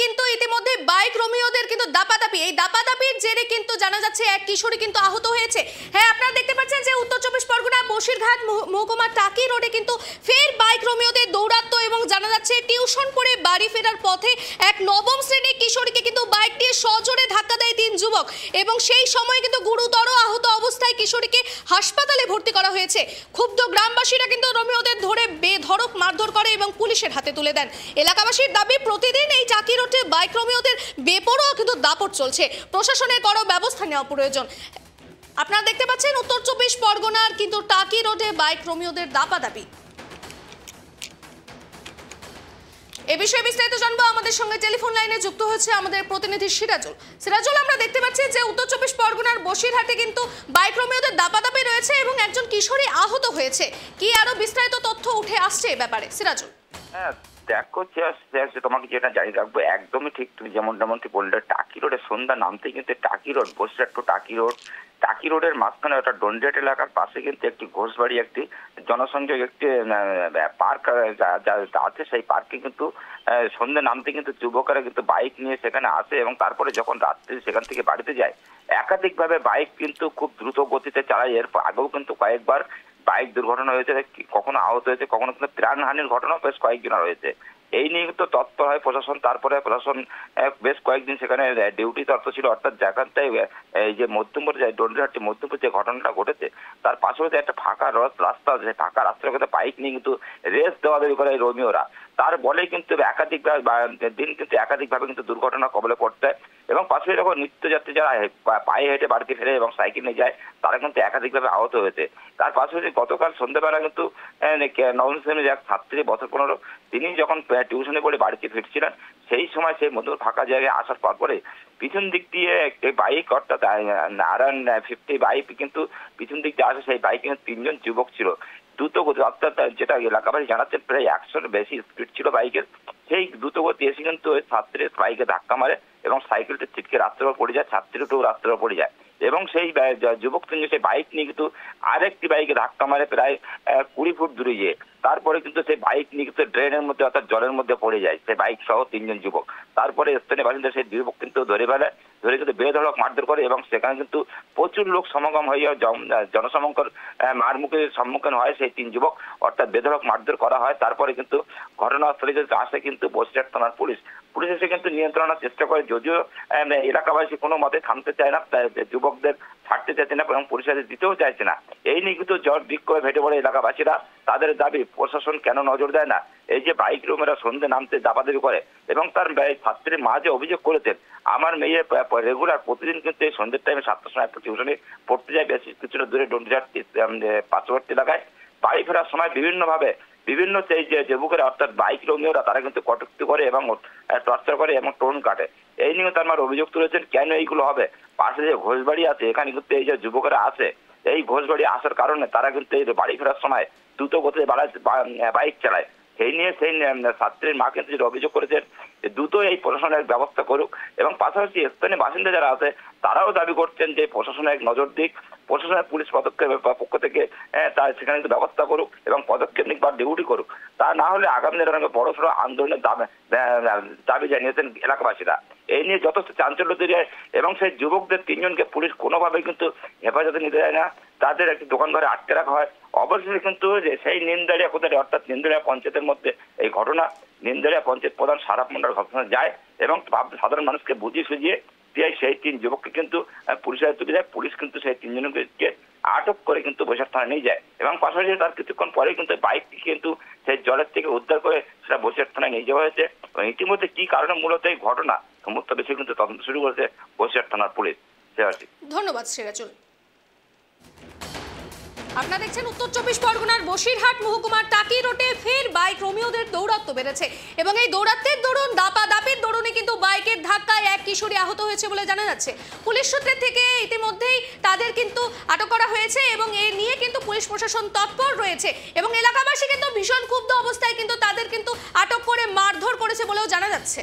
কিন্তু ইতিমধ্যে বাইক রোমিওদের কিন্তু দাপাদাপি, এই দাপাদাপির জেরে কিন্তু জানা যাচ্ছে এক কিশোরী কিন্তু আহত হয়েছে। হ্যাঁ, আপনারা দেখতে পাচ্ছেন যে উত্তর চব্বিশ পরগনা বসিরঘাট মহকুমা টাকি রোডে কিন্তু ফের বাইক রোমিওদের দৌরাত্ম্য এবং জানা যাচ্ছে টিউশন পড়ে বাড়ি ফেরার পথে এক নবম শ্রেণীর কিশোরীকে কিন্তু বাইক দিয়ে সজোরে ধাক্কা দেয় তিন যুবক এবং সেই সময় কিন্তু গুরুতর আহত অবস্থায় কিশোরীকে হাসপাতালে ভর্তি করা হয়েছে। ক্ষুব্ধ গ্রামবাসীরা কিন্তু রোমিওদের ধরে বেধড়ক মারধর করে এবং পুলিশের হাতে তুলে দেন। এলাকাবাসীর দাবি, প্রতিদিন এই টাকি রোডে বাইক রোমিওদের বেপরোয়া কিন্তু দাপট চলছে, প্রশাসনের কড়া ব্যবস্থা নেওয়া প্রয়োজন। আপনারা দেখতে পাচ্ছেন উত্তর চব্বিশ পরগনার কিন্তু টাকি রোডে বাইক রোমিওদের দাপাদাপি। এ বিষয়ে বিস্তারিত জানবো, আমাদের সঙ্গে টেলিফোন লাইনে যুক্ত হচ্ছে আমাদের প্রতিনিধি সিরাজুল। সিরাজুল, আমরা দেখতে পাচ্ছি যে উত্তর চব্বিশ পরগনার বসিরহাটে কিন্তু বাইক রোমিওদের দাপাদাপি রয়েছে এবং একজন কিশোরী আহত হয়েছে, কি আরো বিস্তারিত তথ্য উঠে আসছে এ ব্যাপারে সিরাজুল? হ্যাঁ দেখো, তোমাকে যেটা জানিয়ে রাখবো, একদমই ঠিক তুমি যেমনটি বললে, টাকি রোডে সন্ধ্যা নামতেই কিন্তু টাকি রোড, বসিরহাট টু টাকি রোডের মাঝখানে ওটা ডন্ডিয়াট এলাকার পাশে কিন্তু একটি ঘোষবাড়ি, একটি জনসংযোগ, একটি পার্ক আছে। সেই পার্কে কিন্তু সন্ধ্যা নামতে কিন্তু যুবকেরা কিন্তু বাইক নিয়ে সেখানে আসে এবং তারপরে যখন রাত্রি সেখান থেকে বাড়িতে যায়, একাধিকভাবে বাইক কিন্তু খুব দ্রুত গতিতে চালায়। এর আগেও কিন্তু কয়েকবার বাইক দুর্ঘটনা হয়েছে, কখনো আহত হয়েছে, কখনো কিন্তু প্রাণহানির ঘটনা বেশ কয়েকজনের হয়েছে। এই নিয়ে কিন্তু তৎপর হয় প্রশাসন। তারপরে প্রশাসন বেশ কয়েকদিন সেখানে ডিউটি তৎপর ছিল, অর্থাৎ যেখানটায় এই যে মধ্যমপুর ডন্ডিহাটি মধ্যমপুর যে ঘটনাটা ঘটেছে তার পাশাপাশি একটা ফাঁকা রাস্তা আছে, ফাঁকা রাস্তার কথা বাইক নিয়ে কিন্তু রেস দেওয়াদেবি করে এই রোমিওরা। তার বলে কিন্তু একাধিকভাবে কিন্তু দুর্ঘটনা কবলে পড়তে হয় এবং পাশাপাশি যখন নিত্যযাত্রী যারা পায়ে হেঁটে বাড়িতে ফেরে এবং সাইকেল নিয়ে যায় তারা কিন্তু একাধিকভাবে আহত হয়েছে। তার পাশাপাশি গতকাল সন্ধ্যাবেলা কিন্তু নবম শ্রেণীর এক ছাত্রী, বছর 15, তিনি যখন টিউশনে পড়ে বাড়িতে ফিরছিলেন সেই সময় সেই মধ্যে ফাঁকা জায়গায় আসার পরে পিছন দিক দিয়ে একটি বাইক, অর্থাৎ RN50 বাইক কিন্তু পিছন দিক দিয়ে আসে। সেই বাইকে তিনজন যুবক ছিল, দ্রুত গতি, অর্থাৎ যেটা এলাকাবাসী জানাচ্ছেন প্রায় 100-এর বেশি স্পিড ছিল বাইকের। সেই দ্রুত গতি এসে কিন্তু ওই ছাত্রের বাইকে ধাক্কা মারে এবং সাইকেলটি ছিটকে রাস্তার উপর পড়ে যায়, ছাত্রীটিও রাস্তার উপর পড়ে যায় এবং সেই যুবক কিন্তু সেই বাইক নিয়ে কিন্তু আরেকটি বাইকে ধাক্কা মারে প্রায় 20 ফুট দূরে গিয়ে। তারপরে কিন্তু সেই বাইক নিয়ে কিন্তু ড্রেনের মধ্যে, অর্থাৎ জলের মধ্যে পড়ে যায় সেই বাইক সহ তিনজন যুবক। তারপরে স্থানীয় বাসিন্দা সেই যুবক কিন্তু ধরে কিন্তু বেধড়ক মারধর করে এবং সেখানে কিন্তু প্রচুর লোক সমাগম হয়ে জনসমঙ্কর মারমুখের সম্মুখীন হয় সেই তিন যুবক, অর্থাৎ বেধড়ক মারধর করা হয়। তারপরে কিন্তু ঘটনাস্থলে আসে কিন্তু বসিরহাট থানার পুলিশ এসে কিন্তু নিয়ন্ত্রণের চেষ্টা করে, যদিও এলাকাবাসী কোনো মতে থামতে চায় না, যুবকদের ছাড়তে চাইছে না এবং পুলিশের দিতেও চাইছে না। এই নিয়ে কিন্তু জ্বর বিক্ষোভে ফেটে পড়ে এলাকাবাসীরা। তাদের দাবি, প্রশাসন কেন নজর দেয় না? এই যে বাইক রোমিওরা সন্ধ্যে নামতে দাপাদাপি করে এবং তার ছাত্রীর মা যে অভিযোগ করেছেন, আমার মেয়ে রেগুলার প্রতিদিন কিন্তু এই সন্ধ্যের টাইমে 7টার সময় টিউশনে পড়তে যায়, বেশ কিছুটা দূরে ডন্ডিহাট পার্শ্ববর্তী এলাকায়। বাড়ি ফেরার সময় বিভিন্ন সেই যে যুবকেরা, অর্থাৎ বাইক রোমিওরা, তারা কিন্তু কটূক্তি করে এবং টর্চার করে এবং টোন কাটে। এই নিয়ে তার মার অভিযোগ তুলেছেন। কেন এইগুলো হবে? পাশে যে ঘোষবাড়ি আছে, এখানে কিন্তু এই যে যুবকেরা আছে, এই ঘোষবাড়ি আসার কারণে তারা কিন্তু এই বাড়ি ফেরার সময় দ্রুত গতিতে বাইক চালায়। সেই নিয়ে সেই ছাত্রীর মা কিন্তু যেটা অভিযোগ করেছেন, দ্রুত এই প্রশাসনের ব্যবস্থা করুক এবং পাশাপাশি স্থানীয় বাসিন্দা যারা আছে তারাও দাবি করছেন যে প্রশাসনের নজর দিক, প্রশাসনের পুলিশ পদক্ষেপের পক্ষ থেকে তার সেখানে কিন্তু ব্যবস্থা করুক এবং পদক্ষেপ নিক বা ডিউটি করুক। তা না হলে আগামী দিনে বড়সড় আন্দোলনের দাবি জানিয়েছেন এলাকাবাসীরা। এই নিয়ে যথেষ্ট চাঞ্চল্য তৈরি হয় এবং সেই যুবকদের তিনজনকে পুলিশ কোনোভাবে কিন্তু হেফাজতে নিতে যায় না, তাদের একটি দোকান ঘরে আটকে রাখা হয়। অবশ্যই কিন্তু সেই নিন্দারিয়া কোথায়, অর্থাৎ নিন্দারিয়া পঞ্চায়েতের মধ্যে এই ঘটনা, নিন্দারিয়া পঞ্চায়েত প্রধান সারাপ মন্ডল ঘটনা যায় এবং সাধারণ মানুষকে বুঝিয়ে সুঝিয়ে দিয়ে সেই তিন যুবককে কিন্তু পুলিশের তুলে যায়। পুলিশ কিন্তু সেই তিনজনকে আটক করে কিন্তু বসিরহাট থানায় নিয়ে যায় এবং পাশাপাশি তার কিছুক্ষণ পরে কিন্তু বাইকটি কিন্তু সেই জলের থেকে উদ্ধার করে সেটা বসিরহাট থানায় নিয়ে যাওয়া হয়েছে। ইতিমধ্যে কি কারণে মূলত এই ঘটনা, সমস্ত বিষয়ে কিন্তু তদন্ত শুরু করেছে বসিরহাট থানার পুলিশ। ধন্যবাদ সিরাজুল। আপনারা দেখছেন উত্তর চব্বিশ পরগনার বসিরহাট মহকুমার টাকি রোডে ফের বাইক রোমিওদের দৌরাত্ম্য বেড়েছে এবং এই দৌরাত্মের দরুন, দাপাদাপির দরুনে কিন্তু বাইকের ধাক্কায় এক কিশোরী আহত হয়েছে বলে জানা যাচ্ছে। পুলিশ সূত্রের থেকে ইতিমধ্যেই তাদের কিন্তু আটক করা হয়েছে এবং এ নিয়ে কিন্তু পুলিশ প্রশাসন তৎপর রয়েছে এবং এলাকাবাসী কিন্তু ভীষণ ক্ষুব্ধ অবস্থায় কিন্তু তাদের কিন্তু আটক করে মারধর করেছে বলেও জানা যাচ্ছে।